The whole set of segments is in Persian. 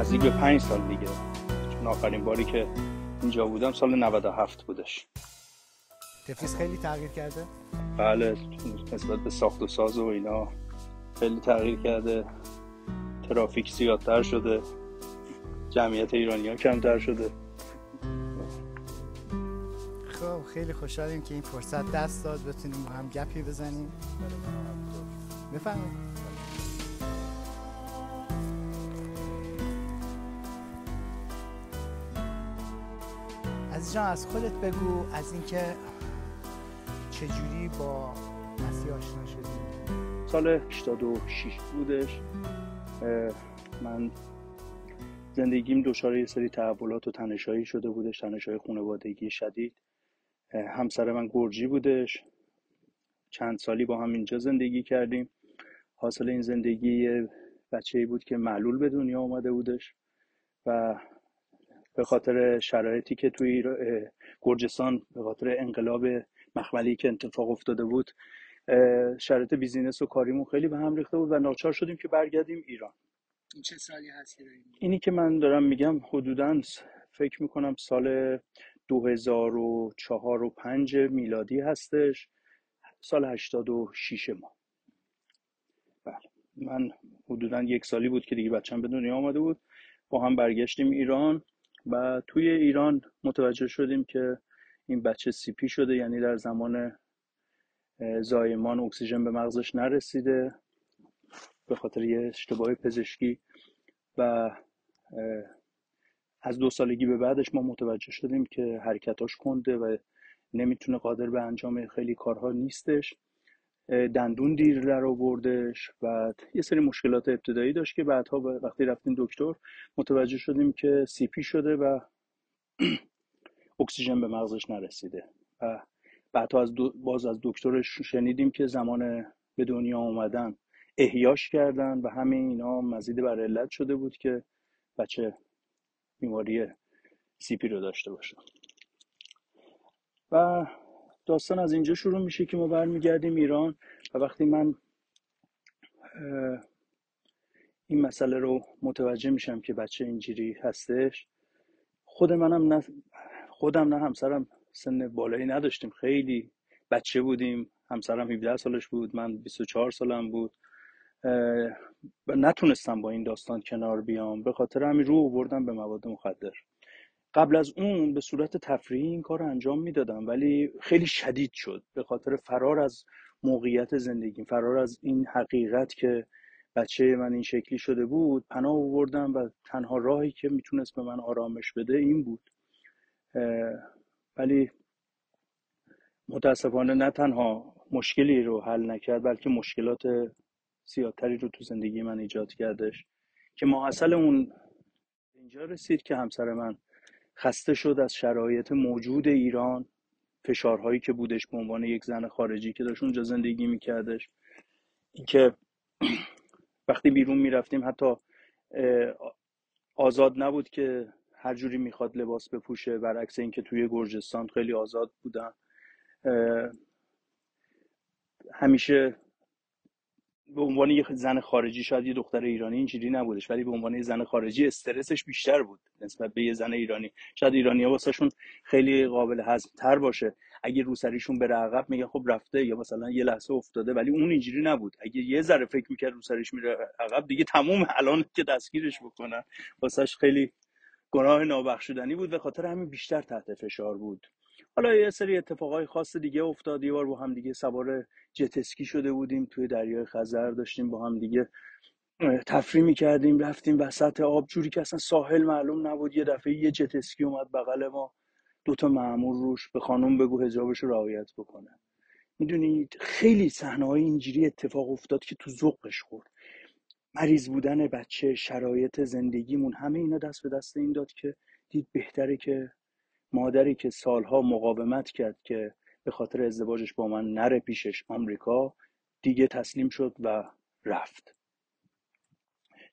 نزدیک به 5 سال دیگه، چون آخرین باری که اینجا بودم سال 97 بودش. تفلیس خیلی تغییر کرده؟ بله، نسبت به ساخت و ساز و اینا خیلی تغییر کرده. ترافیک زیادتر شده، جمعیت ایرانی‌ها کمتر شده. خب خیلی خوشحالیم که این فرصت دست داد بتونیم با هم گپی بزنیم. بفرمایید. عزیز جان از خودت بگو، از اینکه چجوری با مسیح آشنا شدی. سال 86 بودش. من زندگیم دچار یه سری تحولات و تنش‌هایی شده بودش، تنش‌های خانوادگی شدید. همسر من گرجی بودش، چند سالی با هم اینجا زندگی کردیم. حاصل این زندگی بچه‌ای بود که معلول به دنیا اومده بودش و به خاطر شرایطی که توی گرجستان به خاطر انقلاب مخملی که اتفاق افتاده بود، شرایط بیزینس و کاریمون خیلی به هم ریخته بود و ناچار شدیم که برگردیم ایران. این چه سالی هست که داریم؟ اینی که من دارم میگم حدوداً فکر میکنم سال 2004 و 5 میلادی هستش، سال 86 ما. بله، من حدوداً 1 سالی بود که دیگه بچه‌م به دنیا آمده بود. با هم برگشتیم ایران و توی ایران متوجه شدیم که این بچه CP شده، یعنی در زمان زایمان اکسیژن به مغزش نرسیده به خاطر یه اشتباه پزشکی و از 2 سالگی به بعدش ما متوجه شدیم که حرکتاش کنده و نمیتونه، قادر به انجام خیلی کارها نیستش. دندون دیر در آوردش و یه سری مشکلات ابتدایی داشت که بعدها وقتی رفتیم دکتر متوجه شدیم که CP شده و اکسیژن به مغزش نرسیده و بعدها باز از دکترش شنیدیم که زمان به دنیا اومدن احیاش کردن و همه اینا مزید بر علت شده بود که بچه بیماری CP رو داشته باشه. و داستان از اینجا شروع میشه که ما برمیگردیم ایران و وقتی من این مسئله رو متوجه میشم که بچه اینجوری هستش، خودم نه همسرم سن بالایی نداشتیم، خیلی بچه بودیم. همسرم 17 سالش بود، من 24 سالم بود و نتونستم با این داستان کنار بیام. به خاطر همین رو آوردم به مواد مخدر. قبل از اون به صورت تفریحی این کار رو انجام میدادم، ولی خیلی شدید شد به خاطر فرار از موقعیت زندگی، فرار از این حقیقت که بچه من این شکلی شده بود. پناه آوردم و تنها راهی که میتونست به من آرامش بده این بود. ولی متاسفانه نه تنها مشکلی رو حل نکرد، بلکه مشکلات زیادتری رو تو زندگی من ایجاد کردش که ماحصل اون اینجا رسید که همسر من خسته شد از شرایط موجود ایران، فشارهایی که بودش به عنوان یک زن خارجی که داشت اونجا زندگی میکردش. این که وقتی بیرون میرفتیم حتی آزاد نبود که هر جوری میخواد لباس بپوشه، برعکس این که توی گرجستان خیلی آزاد بودن. همیشه به عنوان یک زن خارجی، شاید یه دختر ایرانی اینجوری نبودش، ولی به عنوان یه زن خارجی استرسش بیشتر بود نسبت به یه زن ایرانی. شاید ایرانی‌ها واسهشون خیلی قابل هضم تر باشه، اگه روسریشون بره عقب میگن خب رفته یا مثلا یه لحظه افتاده، ولی اون اینجوری نبود. اگه یه ذره فکر میکرد روسریش میره عقب دیگه تموم، الان که دستگیرش بکنن واسهش خیلی گناه نابخشودنی بود. به خاطر همین بیشتر تحت فشار بود. حالا یه سری اتفاقای خاص دیگه افتاد. یه بار با هم دیگه سوار جت اسکی شده بودیم توی دریای خزر، داشتیم با هم دیگه تفریح می‌کردیم، رفتیم وسط آب جوری که اصلا ساحل معلوم نبود. یه دفعه یه جت اسکی اومد بغل ما، 2 مأمور روش، به خانم بگو حجابش رو رعایت بکنه. میدونید خیلی صحنه‌های اینجوری اتفاق افتاد که تو ذوقش خورد. مریض بودن بچه، شرایط زندگیمون، همه اینا دست به دست این داد که دید بهتره که مادری که سالها مقاومت کرد که به خاطر ازدواجش با من نره پیشش آمریکا، دیگه تسلیم شد و رفت.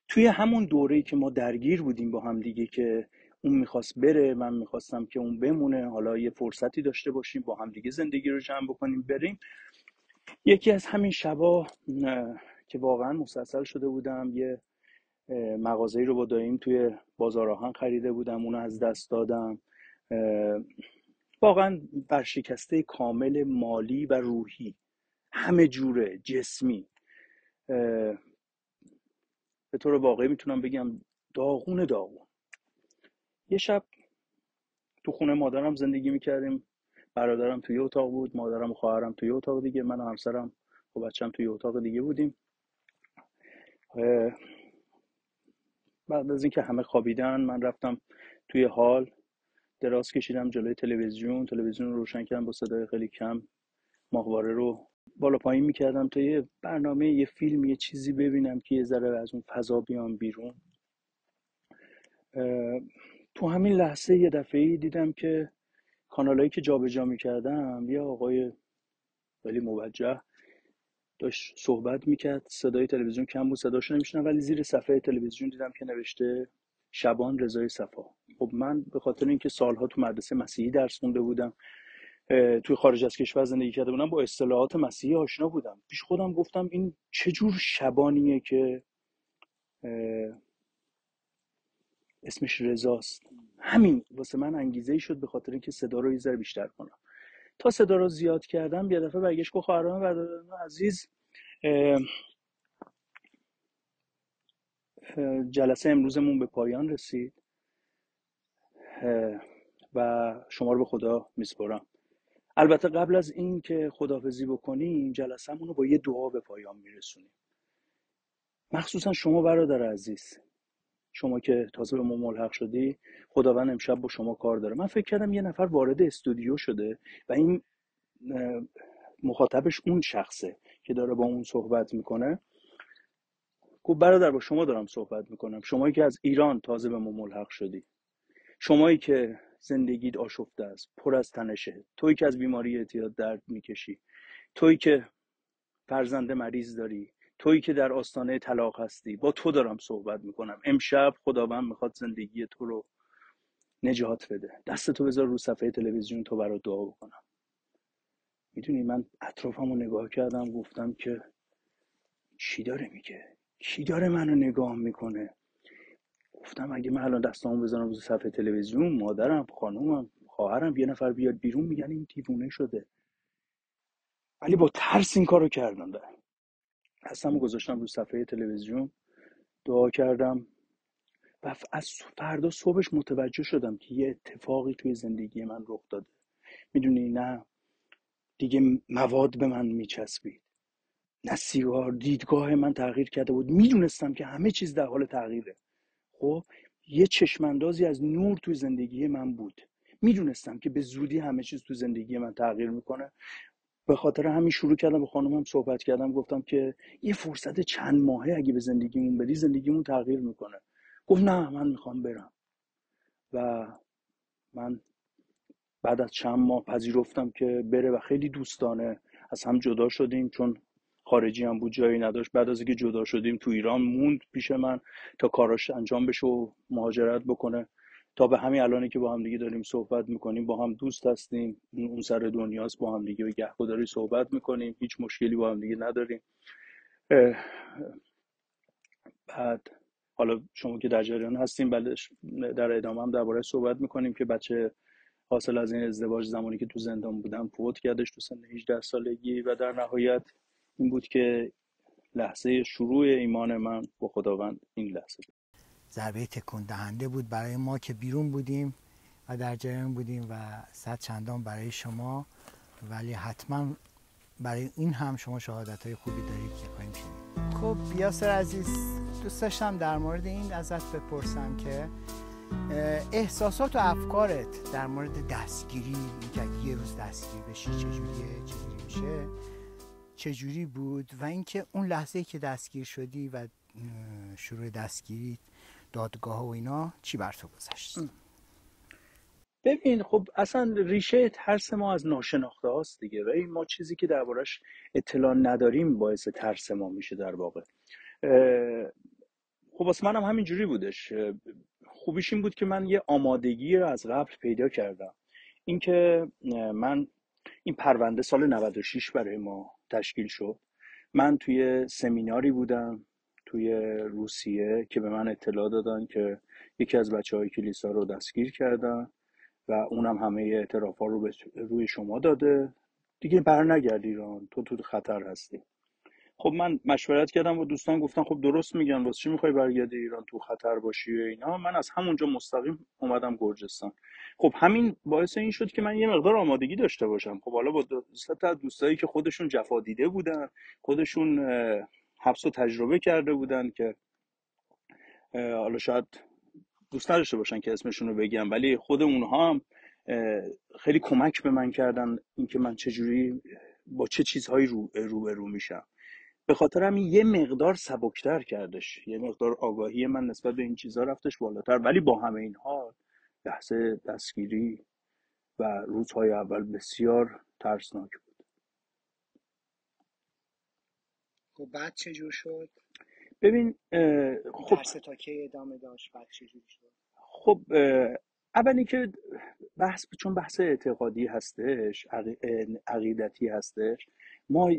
توی همون دوره‌ای که ما درگیر بودیم با هم دیگه، که اون میخواست بره، من میخواستم که اون بمونه، حالا یه فرصتی داشته باشیم با هم دیگه زندگی رو جمع بکنیم بریم. یکی از همین شبا که واقعا مسلسل شده بودم، یه مغازه‌ای رو با داییم توی بازار آهن خریده بودم، اونو از دست دادم. واقعا ورشکسته کامل، مالی و روحی، همه جوره، جسمی. به طور واقعی میتونم بگم داغون داغون. یه شب تو خونه مادرم زندگی میکردیم، برادرم توی اتاق بود، مادرم و خواهرم توی اتاق دیگه، من و همسرم و بچه‌م توی اتاق دیگه بودیم. بعد از اینکه همه خوابیدن من رفتم توی هال، دراز کشیدم جلوی تلویزیون رو روشن کردم، با صدای خیلی کم ماهواره رو بالا پایین میکردم تا یه برنامه، یه فیلم، یه چیزی ببینم که یه ذره از اون فضا بیام بیرون. تو همین لحظه یه دفعه‌ای دیدم که کانالایی که جابجا میکردم یه آقای خیلی موجه داشت صحبت میکرد، صدای تلویزیون کم بود، صداشو نمیشنم، ولی زیر صفحه تلویزیون دیدم که نوشته شبان رضای صفا. خب من به خاطر اینکه سالها تو مدرسه مسیحی درس خونده بودم، توی خارج از کشور زندگی کرده بودم، با اصطلاحات مسیحی آشنا بودم. پیش خودم گفتم این چه جور شبانیه که اسمش رضاست. همین واسه من انگیزه شد به خاطر اینکه صدا رو یه ذره بیشتر کنم. تا صدا رو زیاد کردم، یه دفعه برگشت گفت خواهرام برادران عزیز، جلسه امروزمون به پایان رسید و شما رو به خدا میسپارم. البته قبل از این که خداحافظی بکنیم، جلسه‌مون رو با یه دعا به پایان میرسونیم. مخصوصا شما برادر عزیز، شما که تازه به ما ملحق شدی، خداوند امشب با شما کار داره. من فکر کردم یه نفر وارد استودیو شده و این مخاطبش اون شخصه که داره با اون صحبت میکنه. گفت برادر با شما دارم صحبت میکنم، شمایی که از ایران تازه به ما ملحق شدی، شمایی که زندگیت آشفته است، پر از تنشه، تویی که از بیماری اعتیاد درد میکشی، تویی که فرزند مریض داری، تویی که در آستانه طلاق هستی، با تو دارم صحبت میکنم. امشب خداوند میخواد زندگی تو رو نجات بده. دستتو بذار رو صفحه تلویزیون، تو برات دعا بکنم. میدونی من اطرافمو نگاه کردم، گفتم که چی داره میگه؟ کی داره منو نگاه میکنه؟ گفتم اگه من الان دستامو بذارم رو صفحه تلویزیون، مادرم، خانومم، خواهرم، یه نفر بیاد بیرون میگن این دیوونه شده. ولی با ترس این کارو کردم. دستامو گذاشتم رو صفحه تلویزیون، دعا کردم و از فردا صبحش متوجه شدم که یه اتفاقی توی زندگی من رخ داده. میدونی، نه دیگه مواد به من میچسبید، نه سیگار. دیدگاه من تغییر کرده بود. میدونستم که همه چیز در حال تغییره. خب یه چشماندازی از نور توی زندگی من بود. میدونستم که به زودی همه چیز توی زندگی من تغییر میکنه. به خاطر همین شروع کردم، با خانومم صحبت کردم، گفتم که یه فرصت چند ماهه اگه به زندگیمون بدی، زندگیمون تغییر میکنه. گفت نه من میخوام برم. و من بعد از چند ماه پذیرفتم که بره و خیلی دوستانه از هم جدا شدیم، چون خارجی هم بود، جایی نداشت. بعد از اینکه جدا شدیم تو ایران موند پیش من تا کاراش انجام بشه و مهاجرت بکنه. تا به همین الانی که با هم دیگه داریم صحبت میکنیم، با هم دوست هستیم. اون سر دنیاست، با هم دیگه به گهگداری صحبت میکنیم، هیچ مشکلی با هم دیگه نداریم. بعد حالا شما که در جریان هستیم، بعدش در ادامه هم درباره صحبت میکنیم که بچه حاصل از این ازدواج زمانی که تو زندان بودم فوت کردش تو سن 18 سالگی. و در نهایت این بود که لحظه شروع ایمان من با خداوند این لحظه بود. ضربه تکون دهنده بود برای ما که بیرون بودیم و در جریان بودیم و صد چندان برای شما، ولی حتما برای این هم شما شهادت‌های خوبی دارید که خواهیم شنید. خب یاسر عزیز، دوست داشتم در مورد این ازت بپرسم که احساسات و افکارت در مورد دستگیری، اینکه یه روز دستگیر بشی چجوریه، چجوری میشه، چجوری بود، و اینکه اون لحظه‌ای که دستگیر شدی و شروع دستگیری، دادگاه و اینا، چی بر تو گذشت؟ ببین، خب اصلا ریشه ترس ما از ناشناخته هاست دیگه، و این ما چیزی که دربارش اطلاع نداریم باعث ترس ما میشه در واقع. خب واسه منم همینجوری بودش. خوبیش این بود که من یه آمادگی رو از قبل پیدا کردم. اینکه من این پرونده سال 96 برای ما تشکیل شد. من توی سمیناری بودم توی روسیه که به من اطلاع دادن که یکی از بچه‌های کلیسا رو دستگیر کردن و اونم همه اعترافا رو روی شما داده، دیگه بر نگرد ایران، تو خطر هستی. خب من مشورت کردم با دوستان، گفتن خب درست میگن، واسه چی میخوای برگردی ایران، تو خطر باشی و اینا. من از همونجا مستقیم اومدم گرجستان. خب همین باعث این شد که من یه مقدار آمادگی داشته باشم. خب حالا با تا دوستایی که خودشون جفا دیده بودن، خودشون حبس و تجربه کرده بودن، که حالا شاید دوست نداشته باشن که اسمشون رو بگم، ولی خود اونها هم خیلی کمک به من کردن اینکه من چجوری با چه چیزهایی روبرو میشم. به خاطر همین یه مقدار سبکتر کردش، یه مقدار آگاهی من نسبت به این چیزها رفتش بالاتر. ولی با همه این حال بحث دستگیری و روزهای اول بسیار ترسناک بود. خب بعد چه جور شد؟ ببین خب ترس تا کی ادامه داشت؟ بعد چه جور شد؟ خب اولی که چون بحث اعتقادی هستش، عقیدتی هستش، ما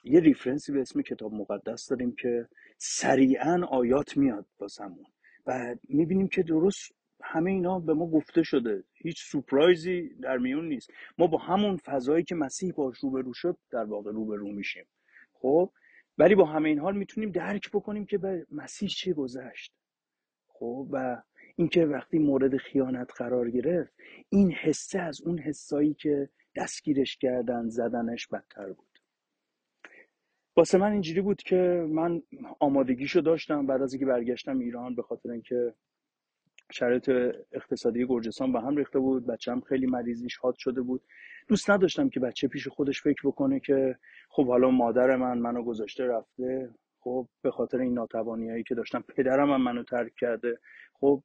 یه ریفرنسی به اسم کتاب مقدس داریم که سریعا آیات میاد واسمون و میبینیم که درست همه اینا به ما گفته شده، هیچ سورپرایزی در میون نیست. ما با همون فضایی که مسیح باش روبرو شد در واقع روبرو میشیم. خب ولی با همه این حال میتونیم درک بکنیم که به مسیح چی گذشت. خب و اینکه وقتی مورد خیانت قرار گرفت، این حسه از اون حسایی که دستگیرش کردن زدنش بدتر بود. واسه من اینجوری بود که من آمادگیشو داشتم بعد از اینکه برگشتم ایران، به خاطر اینکه شرایط اقتصادی گرجستان به هم ریخته بود، بچه‌م خیلی مریضیش حاد شده بود. دوست نداشتم که بچه پیش خودش فکر بکنه که خب حالا مادر منو گذاشته رفته، خب به خاطر این ناتوانیایی که داشتم، پدرم هم منو ترک کرده، خب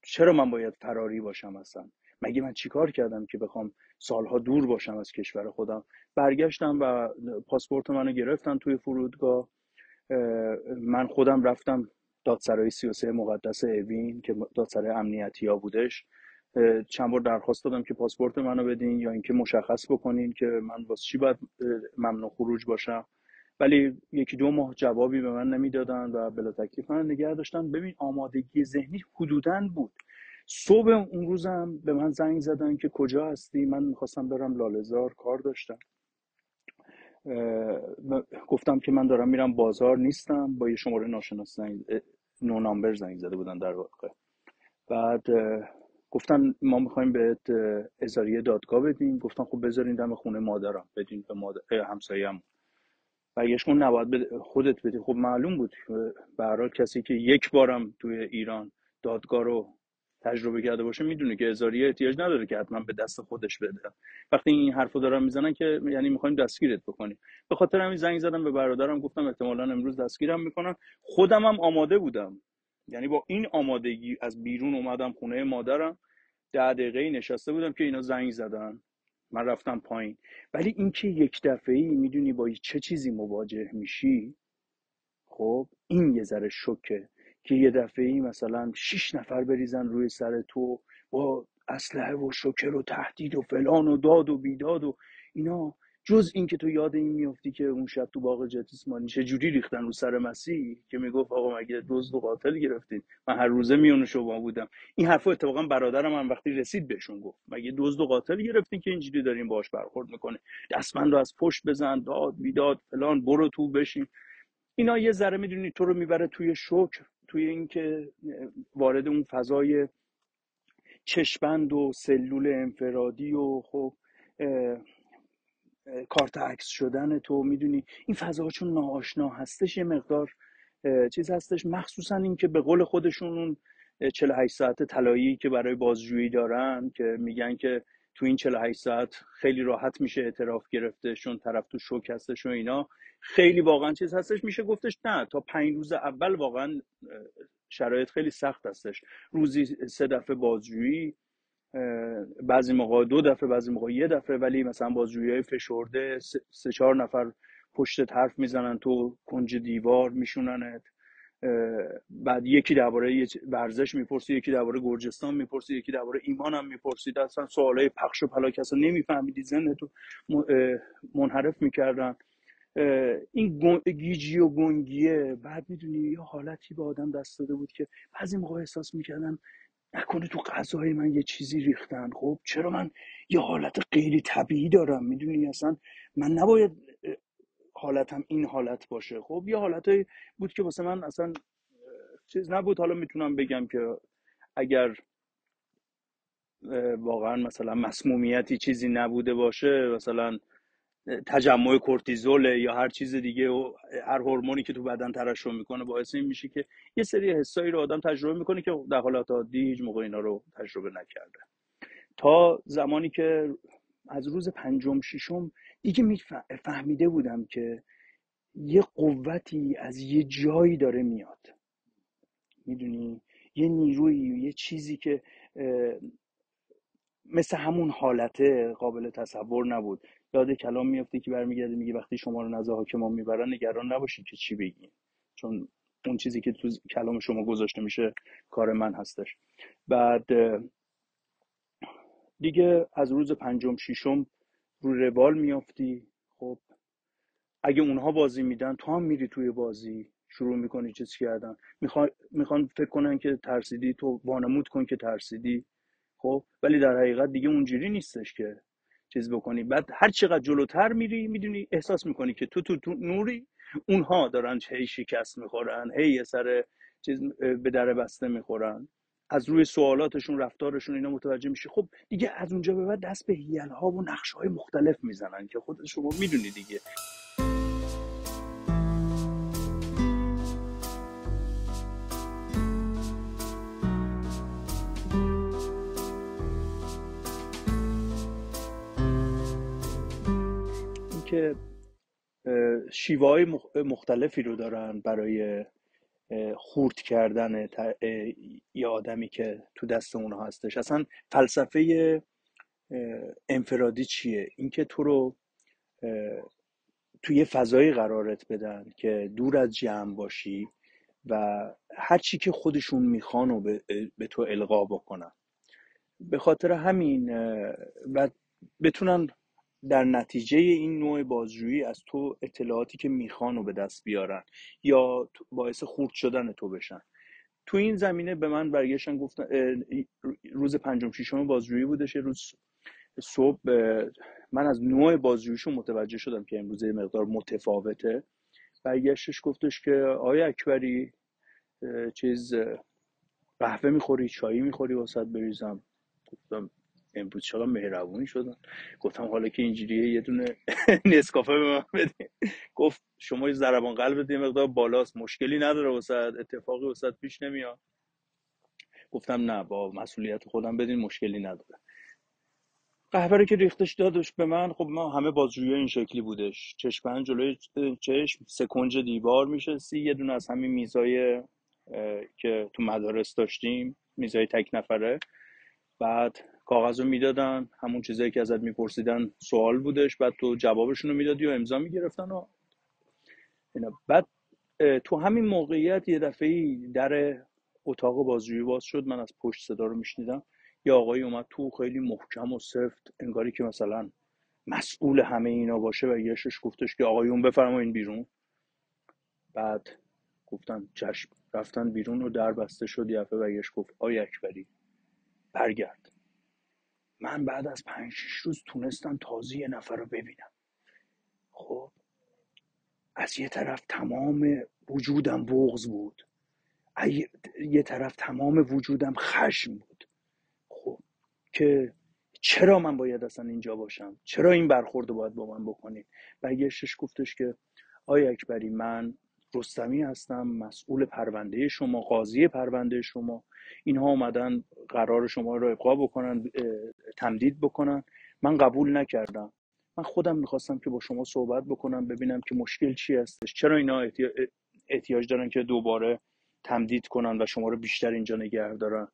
چرا من باید فراری باشم اصلا؟ مگه من چیکار کردم که بخوام سالها دور باشم از کشور خودم؟ برگشتم و پاسپورت منو گرفتن توی فرودگاه. من خودم رفتم دادسرای 33 مقدس اوین که دادسرای امنیتی ها بودش. چند بار درخواست دادم که پاسپورت منو بدین یا اینکه مشخص بکنین که من واسه چی باید ممنوع خروج باشم. ولی یکی دو ماه جوابی به من نمیدادن و بلا تکلیف من نگه داشتن. ببین آمادگی ذهنی حدوداً بود. صبح اون روزم به من زنگ زدن که کجا هستی. من میخواستم برم لاله‌زار، کار داشتم. گفتم که من دارم میرم بازار، نیستم. با یه شماره ناشناس نو نامبر زنگ زده بودن در واقع. بعد گفتن ما میخوایم بهت اظهاریه دادگاه بدیم. گفتم خب بذارین دم خونه مادرم، بدین به همسایه‌ام. برگشت کن نباید خودت بدی. خب معلوم بود به هر حال کسی که یک بارم توی ایران دادگاه رو تجربه کرده باشه میدونه که اظهاریه احتیاج نداره که حتما به دست خودش بده. وقتی این حرفو دارن میزنن که یعنی میخوایم دستگیرت بکنیم. به خاطر همین زنگ زدم به برادرم، گفتم احتمالاً امروز دستگیرم میکنن. خودم هم آماده بودم، یعنی با این آمادگی از بیرون اومدم خونه مادرم. 10 دقیقه نشسته بودم که اینا زنگ زدن، من رفتم پایین. ولی اینکه یک دفعه‌ای میدونی با چه چیزی مواجه میشی، خب این یه ذره شوکه که یه دفعه‌ای مثلا 6 نفر بریزن روی سر تو با اسلحه و شوکر و تهدید و فلان و داد و بیداد و اینا. جز این که تو یاد این میافتی که اون شب تو باغ جتیسمانی چه جوری ریختن رو سر مسیح که میگفت آقا مگه دزد و قاتل گرفتین؟ من هر روزه میون شما بودم. این حرفو اتفاقا برادرم هم وقتی رسید بهشون گفت مگه دزد و قاتل گرفتین که اینجوری دارین باهاش برخورد میکنه؟ دستمند رو از پشت بزن، داد بیداد فلان، برو تو بشین. اینا یه ذره میدونی تو رو میبره توی شوک، توی اینکه وارد اون فضای چشمند و سلول انفرادی و خب کارت عکس شدن تو، میدونی این فضاها چون ناآشنا هستش یه مقدار چیز هستش. مخصوصا این که به قول خودشون اون 48 ساعت طلایی که برای بازجویی دارن که میگن که تو این 48 ساعت خیلی راحت میشه اعتراف گرفته چون طرف تو شوک هستش و اینا. خیلی واقعا چیز هستش، میشه گفتش نه تا 5 روز اول واقعا شرایط خیلی سخت هستش. روزی 3 دفعه بازجویی، بعضی موقع 2 دفعه، بعضی موقع 1 دفعه. ولی مثلا بازجویی‌های فشرده 3-4 نفر پشت حرف میزنن تو کنج دیوار میشوننت. بعد یکی درباره ورزش میپرسی، یکی درباره گرجستان میپرسی، یکی درباره ایمان هم میپرسید. اصلا سوالای پخش و پلا که اصلا نمیفهمیدی، ذهنتو منحرف میکردن. این گیجی و گنگیه. بعد میدونی یه حالتی به آدم دست داده بود که بعضی موقع احساس میکردم نکنه تو غذای من یه چیزی ریختن. خب چرا من یه حالت غیر طبیعی دارم؟ میدونی اصلا من نباید حالتم این حالت باشه. خب یه حالتایی بود که واسه من اصلا چیز نبود. حالا میتونم بگم که اگر واقعا مثلا مسمومیتی چیزی نبوده باشه، مثلا تجمع کورتیزول یا هر چیز دیگه و هر هورمونی که تو بدن ترشح میکنه باعث این میشه که یه سری حسایی رو آدم تجربه میکنه که در حالت عادی هیچ موقع اینا رو تجربه نکرده. تا زمانی که از روز پنجم ششم دیگه فهمیده بودم که یه قوتی از یه جایی داره میاد. میدونی یه نیروی، یه چیزی که مثل همون حالته قابل تصور نبود. یاد کلام میفته که برمیگرده میگه وقتی شما رو نزد حاکمان میبرن نگران نباشید که چی بگین، چون اون چیزی که تو کلام شما گذاشته میشه کار من هستش. بعد دیگه از روز پنجم ششم رو روال میافتی. خب اگه اونها بازی میدن تو هم میری توی بازی، شروع میکنی چیز کردن. میخوان فکر کنن که ترسیدی، تو وانمود کن که ترسیدی. خب ولی در حقیقت دیگه اونجوری نیستش که چیز بکنی. بعد هر چقدر جلوتر میری میدونی احساس میکنی که تو نوری، اونها دارن هی شکست میخورن، هی یه سر چیز به در بسته میخورن. از روی سوالاتشون، رفتارشون اینا متوجه میشی. خب دیگه از اونجا به بعد دست به حیل ها و نقشه های مختلف میزنن که خود شما میدونی دیگه. اینکه شیوه های مختلفی رو دارن برای خورد کردن یه آدمی که تو دست اونها هستش. اصلا فلسفه انفرادی چیه؟ اینکه تو رو توی یه فضایی قرارت بدن که دور از جمع باشی و هر چی که خودشون میخوان و به تو القا بکنن. به خاطر همین بتونن در نتیجه این نوع بازجویی از تو اطلاعاتی که میخوان و به دست بیارن یا باعث خورد شدن تو بشن. تو این زمینه به من برگشتن گفتن، روز پنجم ششم بازجویی بودش، روز صبح من از نوع بازجوییشون متوجه شدم که امروز یه مقدار متفاوته. برگشتش گفتش که آقای اکبری چیز قهوه میخوری، چایی میخوری واسط بریزم؟ گفتم امروز چقدر مهربونی شدن. گفتم حالا که اینجوریه یه دونه نسکافه به من بده. گفت شما یه ضربان قلبت یه مقدار بالاست، مشکلی نداره واسط، اتفاقی واسط پیش نمیاد؟ گفتم نه، با مسئولیت خودم بدین، مشکلی نداره. قهوه رو که ریختش دادش به من. خب ما همه بازجویی این شکلی بودش، چشمن جلوی چشم، سه کنج دیوار میشستی، یه دونه از همین میزای که تو مدارس داشتیم، میزای تک نفره. بعد کاغذ رو میدادن، همون چیزایی که ازت میپرسیدن سوال بودش، بعد تو جوابشون رو میدادی و امضا میگرفتن و اینا. بعد تو همین موقعیت یه دفعه در اتاق بازجویی باز شد. من از پشت صدا رو میشنیدم. یه آقایی اومد تو، خیلی محکم و سفت، انگاری که مثلا مسئول همه اینا باشه و یشش گفتش که آقایون بفرمایین بیرون. بعد گفتن چشم، رفتن بیرون و در بسته شد. یه دفعه برگشت گفت آقای اکبری برگرد. من بعد از 5-6 روز تونستم تازه یه نفر رو ببینم. خب از یه طرف تمام وجودم بغض بود، یه طرف تمام وجودم خشم بود. خب که چرا من باید اصلا اینجا باشم؟ چرا این برخورد رو باید با من بکنید؟ برگشتش گفتش که آقای اکبری من رستمی هستم، مسئول پرونده شما، قاضی پرونده شما. اینها اومدن قرار شما رو ابقا بکنن، تمدید بکنن. من قبول نکردم. من خودم میخواستم که با شما صحبت بکنم، ببینم که مشکل چی هستش، چرا اینا احتیاج دارن که دوباره تمدید کنن و شما رو بیشتر اینجا نگه دارن.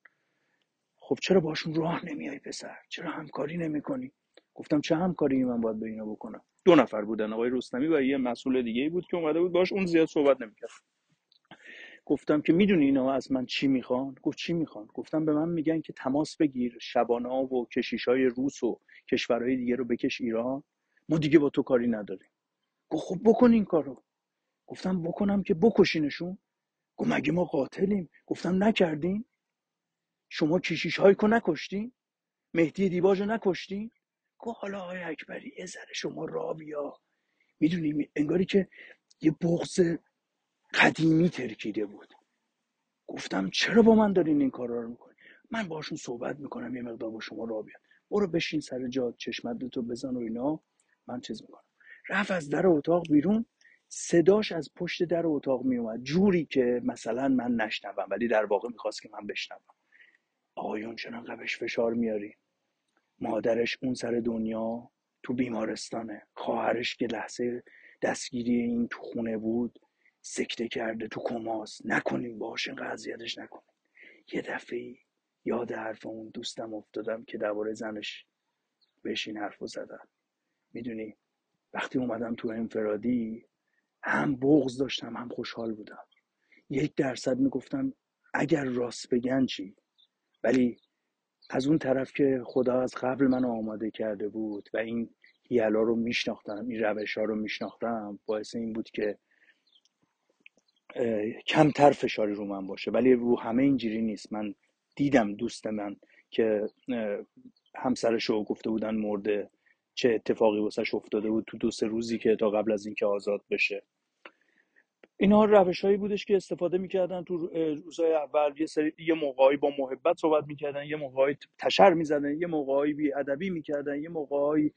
خب چرا باشون راه نمیای پسر؟ چرا همکاری نمیکنی؟ گفتم چه همکاری من باید به اینا بکنم؟ 2 نفر بودن، آقای رستمی و یه مسئول دیگه بود که اومده بود باش، اون زیاد صحبت نمیکرد. گفتم که میدونی اینا از من چی میخوان؟ گفت چی میخوان؟ گفتم به من میگن که تماس بگیر شبانه و کشیشای روس و کشورهای دیگه رو بکش ایران، ما دیگه با تو کاری نداریم. گفت خب بکن این کارو. گفتم بکنم که بکشینشون؟ گفت مگه ما قاتلیم؟ گفتم نکردین؟ شما کشیش هایکو نکشتین؟ مهدی دیباجو نکشتین؟ گفت حالا آقای اکبری یه ذره شما را بیا. میدونی انگاری که یه بغض قدیمی ترکیده بود. گفتم چرا با من دارین این کارا رو میکنین؟ من باشون صحبت میکنم یه مقدار با شما را بیان. برو بشین سر جات، چشمت تو بزن و اینا، من چیز میکنم. رفت از در اتاق بیرون، صداش از پشت در اتاق میومد جوری که مثلا من نشنوم، ولی در واقع میخواست که من بشنوم. آقایون چرا انقدر بهش فشار میاری؟ مادرش اون سر دنیا تو بیمارستانه، خواهرش که لحظه دستگیری این تو خونه بود سکته کرده تو کماست، نکنیم باهاش اینقدر اذیتش نکنیم. یه دفعه یاد حرف اون دوستم افتادم که درباره زنش بهش این حرفو زدم. میدونی وقتی اومدم تو انفرادی هم بغض داشتم هم خوشحال بودم. 1% میگفتم اگر راست بگن چی؟ ولی از اون طرف که خدا از قبل منو آماده کرده بود و این هیالا رو میشناختم، این روش ها رو میشناختم، باعث این بود که کمتر فشاری رو من باشه. ولی رو همه اینجوری نیست. من دیدم دوست من که همسرشو گفته بودن مرده، چه اتفاقی واسش افتاده بود تو 2-3 روزی که تا قبل از اینکه آزاد بشه. اینها روش‌هایی بودش که استفاده می‌کردن تو روزهای اول. یه موقعی با محبت صحبت می‌کردن، یه موقعی تشر می‌زدن، یه موقعی بی‌ادبی می‌کردن، یه موقعی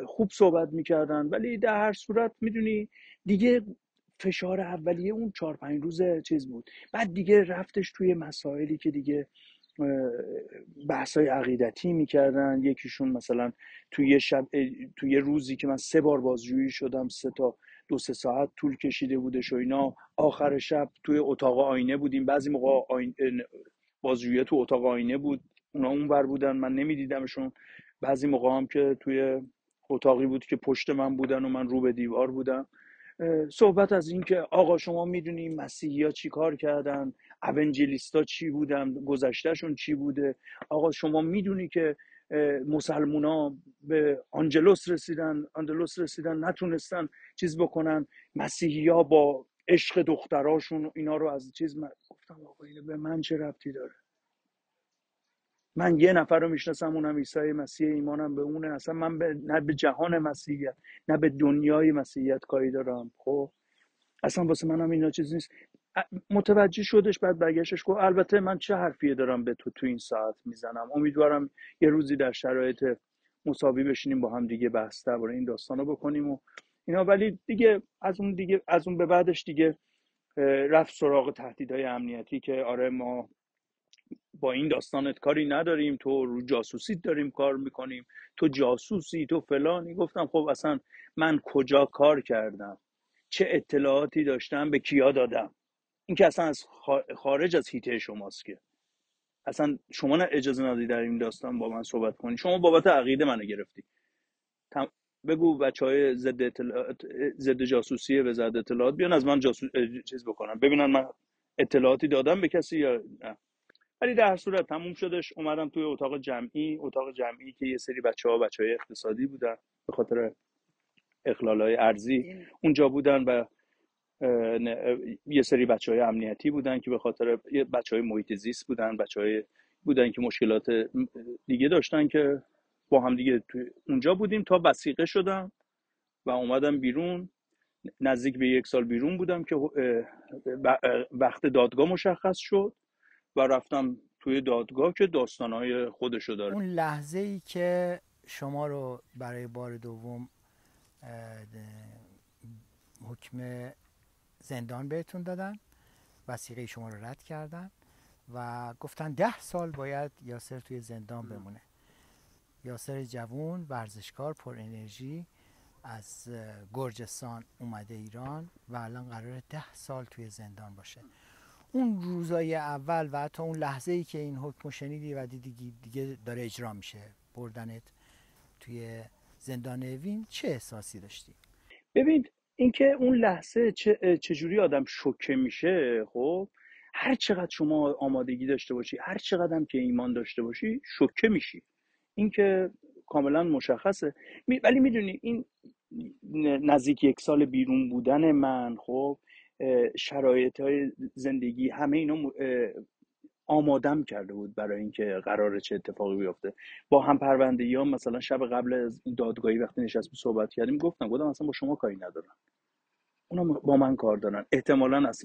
خوب صحبت می‌کردن. ولی در هر صورت میدونی دیگه فشار اولیه اون 4-5 روز چیز بود. بعد دیگه رفتش توی مسائلی که دیگه بحث‌های عقیدتی می‌کردن. یکیشون مثلا توی توی روزی که من 3 بار بازجویی شدم، 2-3 ساعت طول کشیده بودش و اینا، آخر شب توی اتاق آینه بودیم. بعضی موقع بازجویی تو اتاق آینه بود، اونا اونور بودن من نمیدیدمشون. بعضی موقع هم که توی اتاقی بود که پشت من بودن و من رو به دیوار بودم. صحبت از این که آقا شما میدونی مسیحی ها چی کار کردن، اونجلیستا چی بودن، گذشتهشون چی بوده. آقا شما میدونی که مسلمونا به آندلس رسیدن نتونستن چیز بکنن، مسیحی ها با عشق دختراشون اینا رو از چیز. من گفتم آقا اینو به من چه ربطی داره؟ من یه نفر رو میشناسم، اونم عیسی مسیح، ایمانم به اونه. اصلا من نه به جهان مسیحیت نه به دنیای مسیحیت کاری دارم. خب اصلا واسه منم اینا چیز نیست. متوجه شدش، بعد برگشتش گفت البته من چه حرفیه دارم به تو این ساعت میزنم، امیدوارم یه روزی در شرایط مساوی بشینیم با هم دیگه بحث درباره این داستانو بکنیم و اینا. ولی دیگه از اون به بعدش دیگه رفت سراغ تهدیدهای امنیتی که آره ما با این داستانت کاری نداریم، تو رو جاسوسی داریم کار میکنیم، تو جاسوسی، تو فلانی. گفتم خب اصلا من کجا کار کردم؟ چه اطلاعاتی داشتم؟ به کیا دادم؟ این که اصلا از خارج از حیطه شماست که اصلا شما نه اجازه ندادی در این داستان با من صحبت کنی. شما بابت عقیده منو گرفتی. بگو بچهای ضد اطلاعات، ضد جاسوسی و ضد اطلاعات بیان از من چیز بکنن، ببینن من اطلاعاتی دادم به کسی یا نه. ولی در هر صورت تموم شدش. اومدم توی اتاق جمعی که یه سری بچهای اقتصادی بودن به خاطر اخلال‌های ارزی اونجا بودن و یه سری بچهای امنیتی بودن که به خاطر بچهای محیط زیست بودن، بچهای بودن که مشکلات دیگه داشتن که با هم دیگه اونجا بودیم تا وثیقه شدم و اومدم بیرون. نزدیک به 1 سال بیرون بودم که وقت دادگاه مشخص شد و رفتم توی دادگاه که داستانهای خودشو داره. اون لحظه ای که شما رو برای بار دوم حکم زندان بهتون دادن، وثیقه شما رو رد کردن و گفتن 10 سال باید یاسر توی زندان بمونه. یاسر جوون، ورزشکار، پر انرژی، از گرجستان اومده ایران و الان قراره 10 سال توی زندان باشه. اون روزای اول و حتی اون لحظه ای که این حکم شنیدی و دیگه داره اجرا میشه، بردنت توی زندان اوین، چه احساسی داشتی؟ ببین اینکه اون لحظه چجوری آدم شوکه میشه. خب هر چقدر شما آمادگی داشته باشی، هر چقدر هم که ایمان داشته باشی، شوکه میشی. این که کاملا مشخصه. ولی میدونی این نزدیک 1 سال بیرون بودن من، خب شرایط های زندگی همه اینا آمادم کرده بود برای اینکه قراره چه اتفاقی بیفته. با هم پرونده‌ایام مثلا شب قبل از این دادگاهی وقتی نشستیم صحبت کردیم، گفتم اصلا با شما کاری ندارم، اونا با من کار دارن، احتمالاً از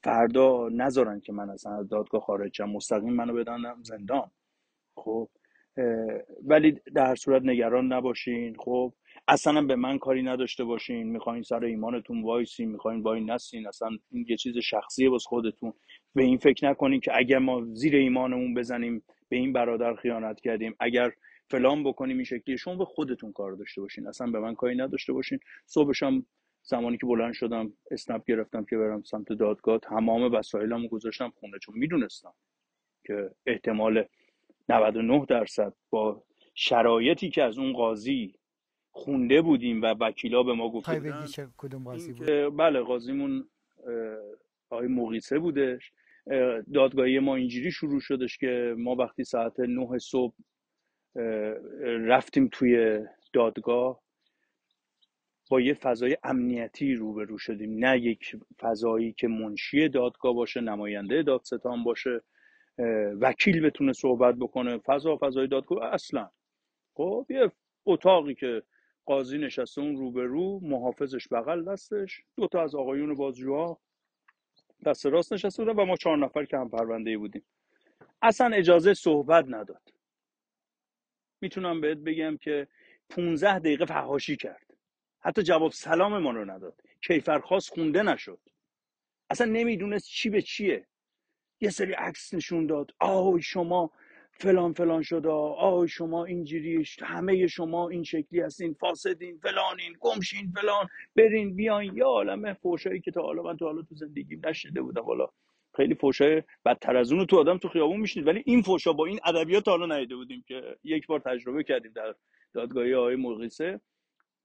فردا نذارن که من اصلا از دادگاه خارج شم، مستقیم منو بدن زندان. خب ولی در صورت نگران نباشین، خب اصلا به من کاری نداشته باشین، میخواین سر ایمانتون وایسین، میخواین وای نسین، اصلا این یه چیز شخصیه واسه خودتون، به این فکر نکنین که اگر ما زیر ایمانمون بزنیم به این برادر خیانت کردیم، اگر فلان بکنیم این شکلی، شما به خودتون کار داشته باشین، اصلا به من کاری نداشته باشین. صبحشم زمانی که بلند شدم اسنپ گرفتم که برم سمت دادگاه، تمام وسایلمو گذاشتم خونه، چون میدونستم که احتمال 99% با شرایطی که از اون قاضی خونده بودیم و وکیلا به ما گفته خواهی بگی بودن، چه کدوم این قاضی بود؟ که بله قاضیمون آقای مقیسه بودش. دادگاهی ما اینجوری شروع شدش که ما وقتی ساعت 9 صبح رفتیم توی دادگاه، با یه فضای امنیتی روبرو شدیم، نه یک فضایی که منشی دادگاه باشه، نماینده دادستان باشه، وکیل بتونه صحبت بکنه، فضای دادگاه اصلا. خب یه اتاقی که قاضی نشسته اون روبرو، محافظش بغل دستش، 2 از آقایون بازجوها دست راست نشسته بودن و ما 4 که هم پرونده بودیم. اصلا اجازه صحبت نداد. میتونم بهت بگم که 15 دقیقه فحاشی کرد، حتی جواب سلام ما رو نداد، کیفرخواست خونده نشد، اصلا نمیدونست چی به چیه. یه سری عکس نشون داد، آهای شما فلان فلان شده، آهای شما اینجوریش، همه شما این شکلی هستین، فاسدین، فلانین، گمشین، فلان، برین بیاین، یا عالمه فوشایی که من تا حالا تو زندگیم نشنیده بودم. والا خیلی فوشای بدتر از اونو تو آدم تو خیابون میشنید، ولی این فوشا با این ادبیات تا حالا ندیده بودیم که یک بار تجربه کردیم در دادگاهی آقای مقیسه.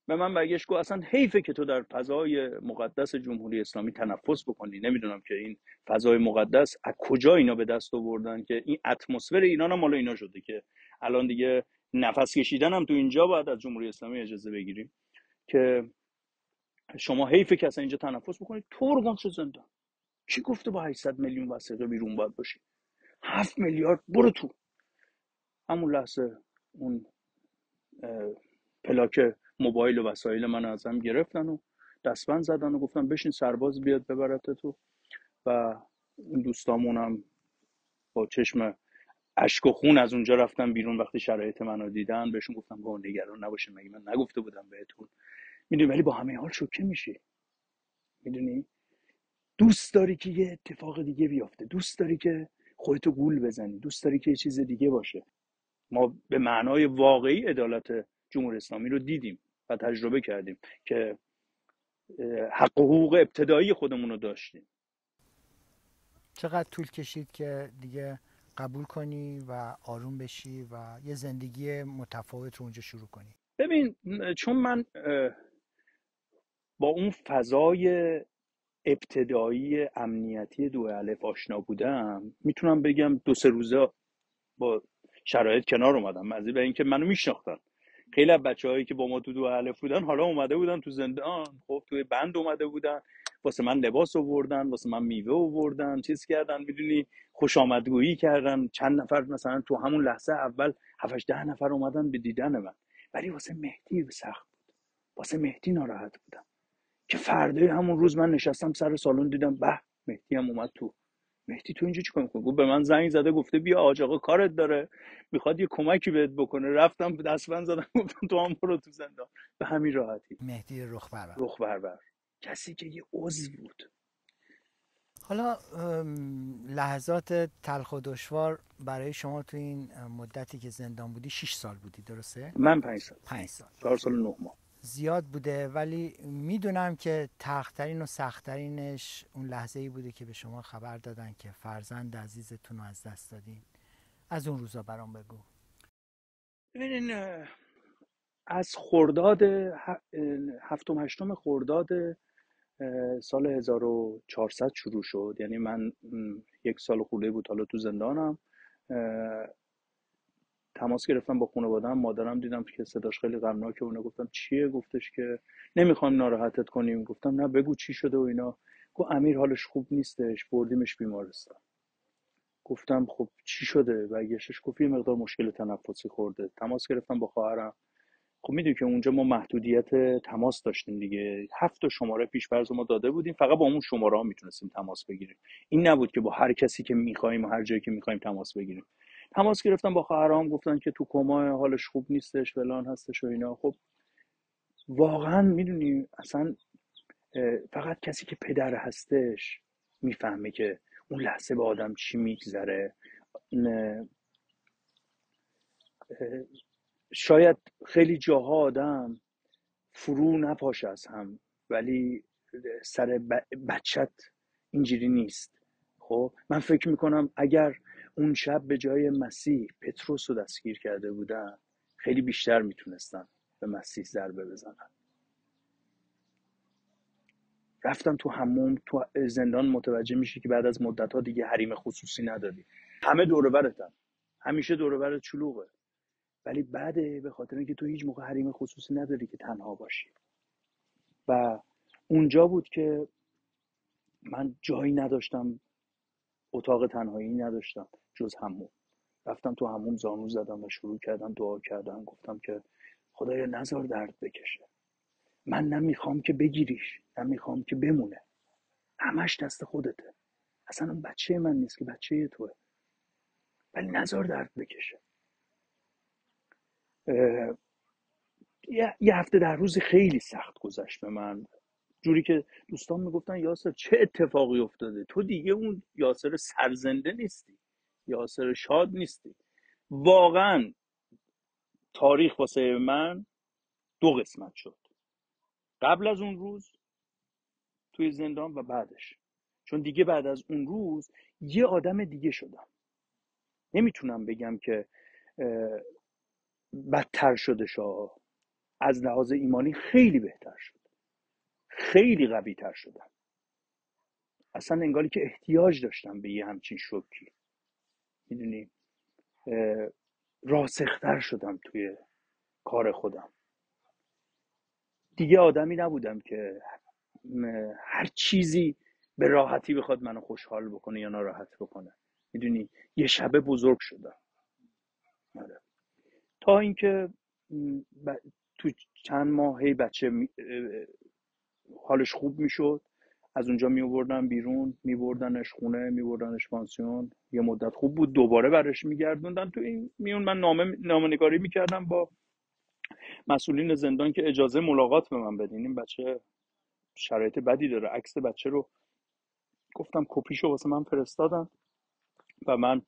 به من برگشت گفت اصلا حیفه که تو در فضای مقدس جمهوری اسلامی تنفس بکنی. نمیدونم که این فضای مقدس از کجا اینا به دست آوردن که این اتمسفر اینا هم مال اینا شده که الان دیگه نفس کشیدن هم تو اینجا باید از جمهوری اسلامی اجازه بگیریم، که شما حیفه که اصلا اینجا تنفس بکنید. تو رو گم شو زندان. کی گفته با 800 میلیون وثیقه بیرون باید باشی؟ 7 میلیارد برو تو. همون لحظه اون پلاک موبایل و وسایل من ازم گرفتن و دستبند زدن و گفتن بشین سرباز بیاد ببرت تو. و اون دوستامونم با چشم اشک و خون از اونجا رفتن بیرون. وقتی شرایط منو دیدن بهشون گفتم با نگران نباشین، مگه من نگفته بودم بهتون؟ میدونی ولی با همه حال شوکه میشی. میدونی دوست داری که یه اتفاق دیگه بیفته، دوست داری که خودتو گول بزنی، دوست داری که یه چیز دیگه باشه. ما به معنای واقعی عدالت جمهوری اسلامی رو دیدیم و تجربه کردیم که حق و حقوق ابتدایی خودمون رو داشتیم. چقدر طول کشید که دیگه قبول کنی و آروم بشی و یه زندگی متفاوت رو اونجا شروع کنی؟ ببین چون من با اون فضای ابتدایی امنیتی 2 الف آشنا بودم، میتونم بگم 2-3 روزه با شرایط کنار اومدم، مزید به اینکه منو میشناختن. خیلی از بچه‌هایی که با ما تو 2 الف بودن حالا اومده بودن تو زندان، خب توی بند اومده بودن، واسه من لباس آوردن، واسه من میوه آوردن، چیز کردن، میدونی خوش آمدگویی کردن. چند نفر مثلا تو همون لحظه اول 7-10 نفر اومدن به دیدن من. ولی واسه مهدی سخت بود، واسه مهدی ناراحت بودم که فردای همون روز من نشستم سر سالن دیدم به مهدی هم اومد تو. مهدی تو اینجا چیکار می‌کنی؟ گفت به من زنگ زده گفته بیا آج آقا کارت داره، میخواد یه کمکی بهت بکنه. رفتم دستبند زدم گفتم تو هم برو تو زندان. به همین راحتی. مهدی رخ برور. رخ بربر، کسی که یه عضو بود. حالا لحظات تلخ و دشوار برای شما تو این مدتی که زندان بودی، 6 سال بودی درسته؟ من 5 سال 5 سال 4 سال و 9 ماه. زیاد بوده، ولی میدونم که تلخترین و سختترینش اون لحظه ای بوده که به شما خبر دادن که فرزند عزیزتون رو از دست دادین. از اون روزا برام بگو. ببینین از خرداد 7-8 خرداد سال 1400 شروع شد. یعنی من 1 سال خورده بود حالا تو زندانم. تماس گرفتم با خانواده‌ام، مادرم دیدم که صداش خیلی غمناکه. اونا گفتم چیه؟ گفتش که نمیخوام ناراحتت کنیم. گفتم نه بگو چی شده و اینا. گفت امیر حالش خوب نیستش، بردیمش بیمارستان. گفتم خب چی شده؟ برگشتش گفت یه مقدار مشکل تنفسی خورده. تماس گرفتم با خواهرم. خب میدونی که اونجا ما محدودیت تماس داشتیم دیگه، 7 شماره پیش‌فرض ما داده بودیم، فقط با اون شماره ها میتونستیم تماس بگیریم. این نبود که با هر کسی که میخوایم و هر جایی که میخوایم تماس بگیریم. تماس گرفتم با خواهرام، گفتن که تو کما، حالش خوب نیستش، فلان هستش و اینا. خب واقعا میدونی اصلا فقط کسی که پدر هستش میفهمه که اون لحظه به آدم چی میگذره. شاید خیلی جاها آدم فرو نپاشه از هم، ولی سر بچت اینجوری نیست. خب من فکر میکنم اگر اون شب به جای مسیح پتروس رو دستگیر کرده بودن، خیلی بیشتر میتونستن به مسیح ضربه بزنن. رفتم تو حموم، تو زندان، متوجه میشی که بعد از مدت ها دیگه حریم خصوصی نداری، همه دور و برتن، همیشه دور و برت شلوغه، ولی بعده به خاطر اینکه تو هیچ موقع حریم خصوصی نداری که تنها باشی. و اونجا بود که من جایی نداشتم، اتاق تنهایی نداشتم جز حموم. رفتم تو حموم، زانو زدم و شروع کردم دعا کردم. گفتم که خدایا نذار درد بکشه، من نمیخوام که بگیریش، نمیخوام که بمونه، همش دست خودته، اصلا اون بچه من نیست که بچه توه، ولی نذار درد بکشه. یه هفته 10 روز خیلی سخت گذشت به من، جوری که دوستان میگفتن یاسر چه اتفاقی افتاده، تو دیگه اون یاسر سرزنده نیستی، یاسر شاد نیستی. واقعا تاریخ واسه من 2 قسمت شد، قبل از اون روز توی زندان و بعدش. چون دیگه بعد از اون روز یه آدم دیگه شدم. نمیتونم بگم که بدتر شده شا، از لحاظ ایمانی خیلی بهتر شد، خیلی قوی تر شدم. اصلا انگاری که احتیاج داشتم به یه همچین شوکی. میدونی راسختر شدم توی کار خودم. دیگه آدمی نبودم که هر چیزی به راحتی بخواد منو خوشحال بکنه یا ناراحت بکنه. میدونی یه شبه بزرگ شدم. تا اینکه تو چند ماه هی بچه حالش خوب میشد، از اونجا میوردن بیرون، میبردنش خونه، میبردنش پانسیون. یه مدت خوب بود، دوباره برش میگردوندن. تو این میون من نامه نگاری میکردم با مسئولین زندان که اجازه ملاقات به من بدین، این بچه شرایط بدی داره. عکس بچه رو گفتم کپیشو واسه من فرستادن و من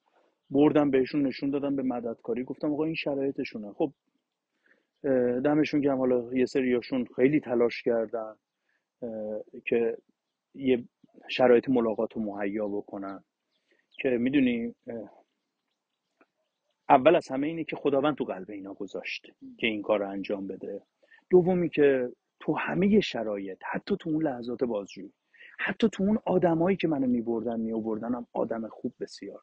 بردم بهشون نشون دادم به مددکاری، گفتم آقا این شرایطشونه. خب دمشون گرم، حالا یه سریاشون خیلی تلاش کردن که یه شرایط ملاقات رو مهیا بکنن، که میدونی اول از همه اینه که خداوند تو قلب اینا گذاشت که این کار رو انجام بده. دومی که تو همه شرایط، حتی تو اون لحظات بازجویی، حتی تو اون آدمایی که منو میآوردن هم آدم خوب بسیار،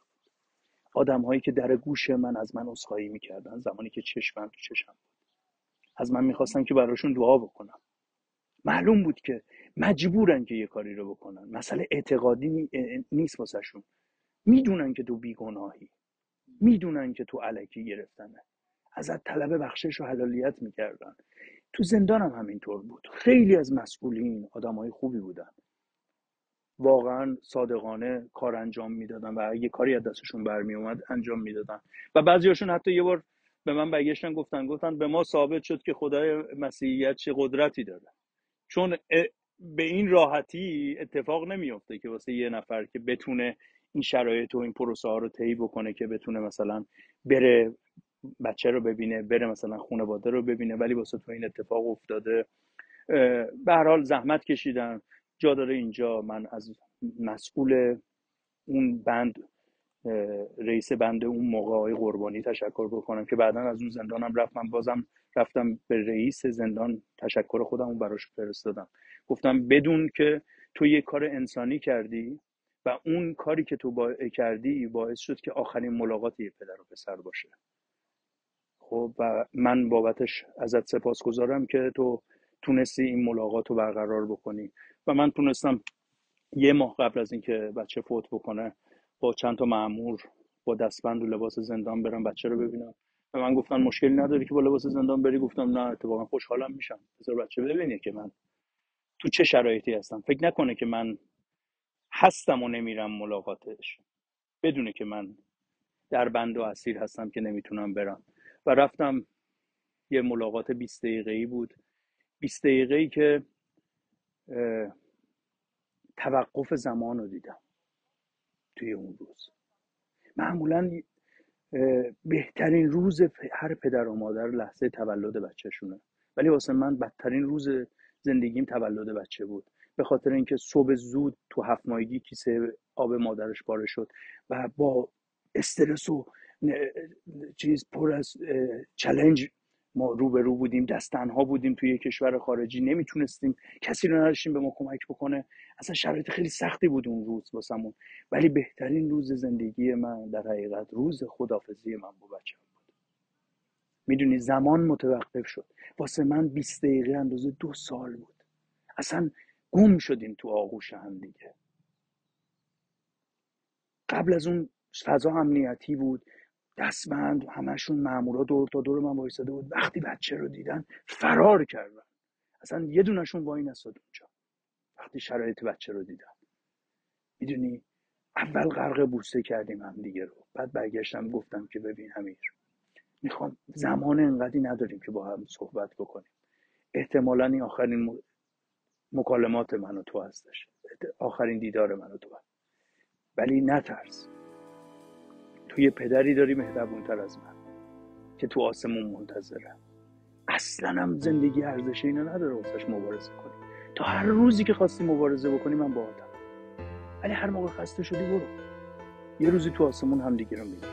آدم‌هایی که در گوش من از من عذرخواهی میکردن زمانی که چشمم تو چشم از من میخواستن که براشون دعا بکنم. معلوم بود که مجبورن که یه کاری رو بکنن، مسئله اعتقادی نیست واسهشون. میدونن که تو بیگناهی، میدونن که تو الکی گرفتنه، ازت طلب بخشش و حلالیت میکردن. تو زندانم همینطور بود. خیلی از مسئولین آدمای خوبی بودن، واقعا صادقانه کار انجام میدادن و اگه کاری از دستشون برمی اومد انجام میدادن. و بعضیاشون حتی یه بار به من برگشتن گفتن به ما ثابت شد که خدای مسیحیت چه قدرتی داره. چون به این راحتی اتفاق نمیفته که واسه یه نفر که بتونه این شرایط و این پروسه ها رو طی بکنه، که بتونه مثلا بره بچه رو ببینه، بره مثلا خانواده رو ببینه، ولی واسه تو این اتفاق افتاده. به هر حال زحمت کشیدن. جا داره اینجا من از مسئول اون بند، رئیس بند اون موقع آقای قربانی تشکر بکنم که بعدا از اون زندانم رفت. من بازم رفتم به رئیس زندان تشکر خودم رو براش فرستادم. گفتم بدون که تو یه کار انسانی کردی و اون کاری که تو کردی باعث شد که آخرین ملاقات یه پدر و پسر باشه. خب و من بابتش ازت سپاسگزارم که تو تونستی این ملاقات رو برقرار بکنی و من تونستم یه ماه قبل از اینکه بچه فوت بکنه با چند تا مأمور با دستبند و لباس زندان برم بچه رو ببینم و من گفتن مشکلی نداری که با لباس زندان بری؟ گفتم نه، اتفاقا خوشحالم میشم، بذار بچه ببینه که من تو چه شرایطی هستم، فکر نکنه که من هستم و نمیرم ملاقاتش، بدونه که من در بند و اسیر هستم که نمیتونم برم. و رفتم. یه ملاقات 20 دقیقه‌ای بود، 20 دقیقه‌ای که توقف زمان رو دیدم توی اون روز. معمولا بهترین روز هر پدر و مادر لحظه تولد بچه‌شونه، ولی واسه من بدترین روز زندگیم تولد بچه بود، به خاطر اینکه صبح زود تو 7 ماهگی کیسه آب مادرش پاره شد و با استرس و چیز پر از چالش ما روبرو بودیم، دست تنها بودیم توی کشور خارجی، نمیتونستیم، کسی رو نداشتیم به ما کمک بکنه، اصلا شرایط خیلی سختی بود اون روز واسمون. ولی بهترین روز زندگی من در حقیقت روز خداحافظی من با بچه‌م بود. میدونی زمان متوقف شد واسه من. 20 دقیقه اندازه 2 سال بود، اصلا گم شدیم تو آغوش هم دیگه. قبل از اون فضا امنیتی بود، دستبند، همشون مامورا دور تا دور من وایساده بود. وقتی بچه رو دیدن فرار کردن، اصلا یه دونشون وای نستاد اونجا. وقتی شرایط بچه رو دیدن، میدونی اول غرق بوسه کردیم هم دیگه رو، بعد برگشتم گفتم که ببین امیر، میخوام زمان انقدری نداریم که با هم صحبت بکنیم، احتمالاً این آخرین مکالمات من و تو هستش، آخرین دیدار من و تو هست. ولی نترس، تو یه پدری داری مهربونتر از من که تو آسمون منتظره. اصلا هم زندگی ارزش اینو نداره واسش مبارزه کنی. تا هر روزی که خواستی مبارزه بکنی من باهاتم، ولی هر موقع خسته شدی برو، یه روزی تو آسمون هم دیگه رو میبینی.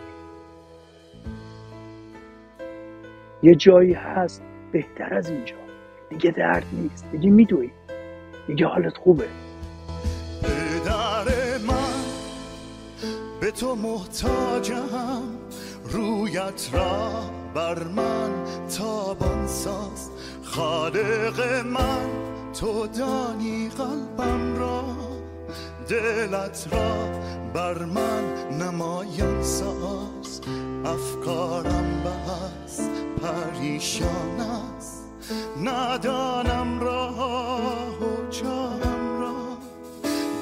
یه جایی هست بهتر از اینجا، دیگه درد نیست، دیگه میدوی، دیگه حالت خوبه. پدر من به تو محتاجم، رویت را بر من تابان ساز. خالق من تو دانی قلبم را، دلت را بر من نمایان ساز. افکارم بس پریشان است، ندانم راه و جایم را،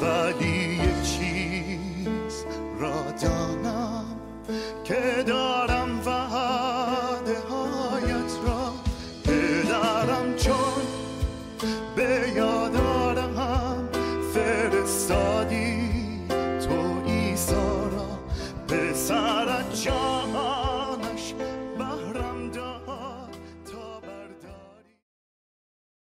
ولی یک چیز را دانم که دارم وعده هایت را. پدرم چون به یادارم فرستادی